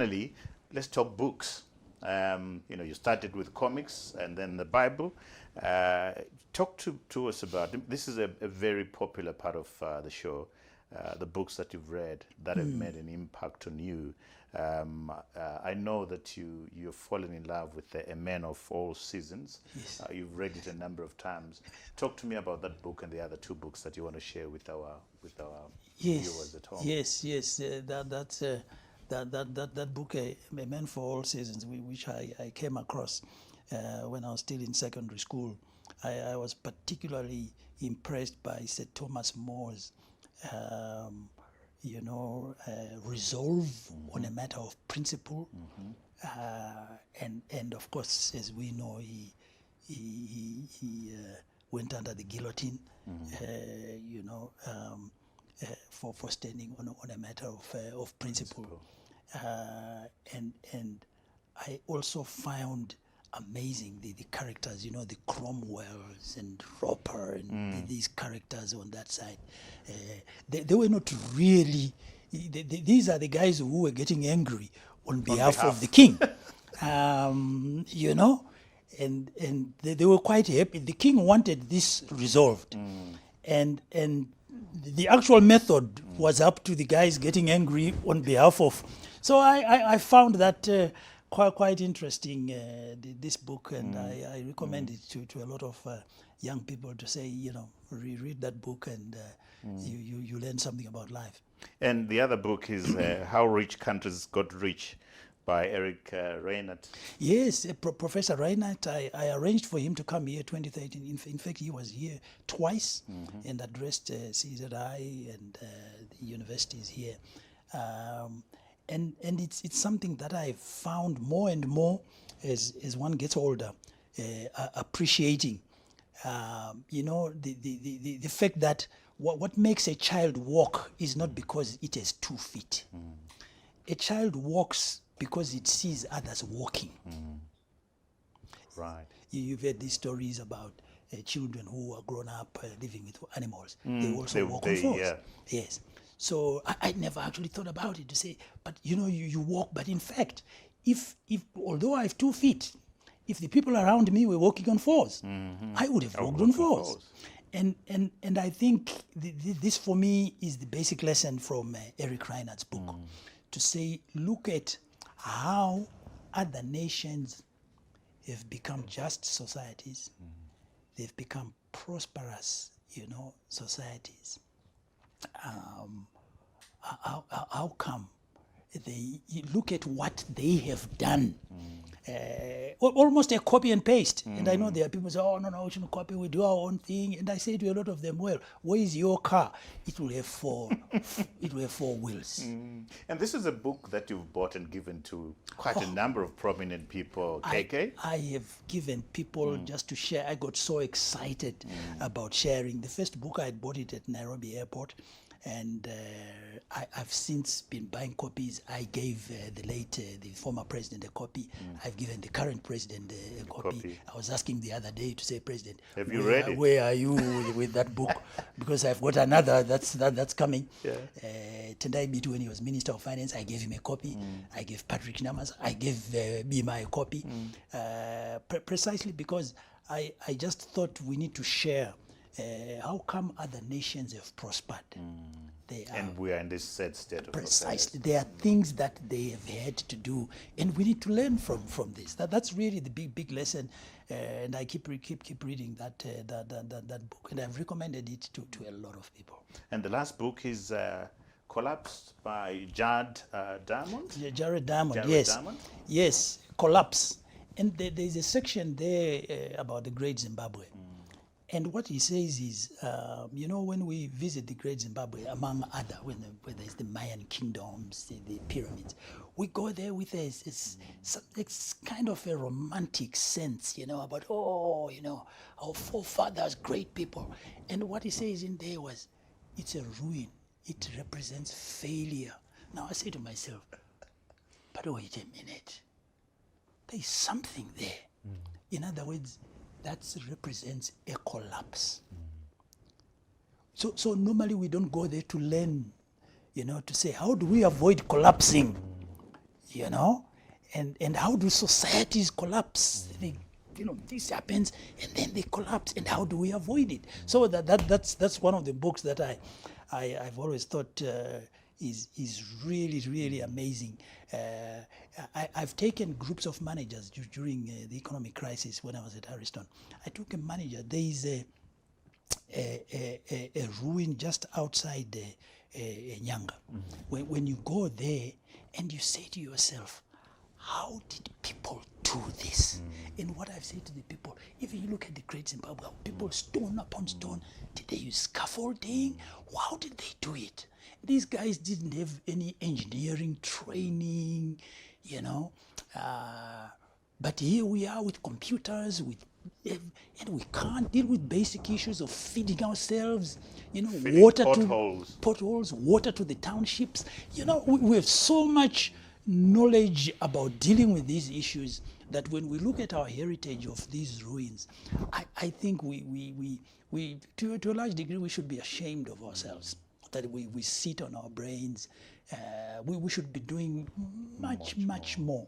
finally, let's talk books. You started with comics and then the Bible. Talk to us about, this is a very popular part of the show, the books that you've read that have made an impact on you. I know that you've fallen in love with A Man of All Seasons. Yes. You've read it a number of times. Talk to me about that book and the other two books that you want to share with our viewers at home. Yes. That book, A Man for All Seasons, which I came across when I was still in secondary school. I was particularly impressed by Sir Thomas More's resolve on a matter of principle, and of course, as we know, he went under the guillotine, for standing on a matter of principle. And I also found amazing the characters, the Cromwells and Rocca and these characters on that side. They were not really, these are the guys who were getting angry on behalf of the king, and they were quite happy. The king wanted this resolved, and the actual method was up to the guys getting angry on behalf of. So I found that quite interesting, this book, and I recommend it to a lot of young people to say, read that book, and you learn something about life. And the other book is How Rich Countries Got Rich by Eric Reinert. Yes, Professor Reinert, I arranged for him to come here 2013. In fact, he was here twice and addressed CZI and the universities here. And it's something that I found more and more as one gets older, appreciating. The fact that what makes a child walk is not because it has 2 feet. A child walks because it sees others walking. Right. You've heard these stories about children who are grown up living with animals. They also walk on fours. Yeah. Yes. So I never actually thought about it to say, but you walk. But in fact, if although I have 2 feet, if the people around me were walking on fours, I would have walked on fours. And I think this for me is the basic lesson from Eric Reinert's book, to say, look at how other nations have become just societies. They've become prosperous, societies. How come you look at what they have done, almost a copy and paste. And I know there are people who say, oh, no, we shouldn't copy, we do our own thing. And I say to a lot of them, well, where is your car? It will have 4 wheels. And this is a book that you've bought and given to quite a number of prominent people. KK? I have given people just to share. I got so excited about sharing. The first book, I had bought it at Nairobi airport. And I've since been buying copies. I gave the former president a copy. I've given the current president a copy. I was asking the other day to say, President, have you read it? Where are you with that book? Because I've got another that's coming. Yeah. Tendai Bitu, when he was Minister of Finance, I gave him a copy. I gave Patrick Namas, I gave Bima a copy. Precisely because I just thought we need to share. How come other nations have prospered? And we are in this sad state of precisely. There are things that they have had to do, and we need to learn from this. That's really the big lesson, and I keep reading that book, and I've recommended it to a lot of people. And the last book is Collapsed by Jared Diamond. Jared Diamond. Jared Yes, Diamond? Yes, Collapse, and there's a section there about the Great Zimbabwe. And what he says is, when we visit the Great Zimbabwe, among other, when there's the Mayan kingdoms, the pyramids, we go there with it's kind of a romantic sense, about, our forefathers, great people. And what he says in there was, it's a ruin. It represents failure. Now I say to myself, but wait a minute. There's something there. In other words, that represents a collapse. So normally we don't go there to learn, to say, how do we avoid collapsing? you know, and how do societies collapse? This happens and then they collapse, and how do we avoid it? So that's one of the books that I've always thought is really, really amazing. I've taken groups of managers during the economic crisis when I was at Harriston. I took a manager. There is a ruin just outside Nyanga. When you go there and you say to yourself, how did people do this? And what I've said to the people, if you look at the Great Zimbabwe, people stone upon stone, did they use scaffolding? How did they do it? These guys didn't have any engineering training, you know. But here we are with computers, and we can't deal with basic issues of feeding ourselves, you know, Feeding water potholes, water to the townships. You know, we have so much knowledge about dealing with these issues that when we look at our heritage of these ruins, I think we to a large degree we should be ashamed of ourselves that we sit on our brains. We should be doing much more.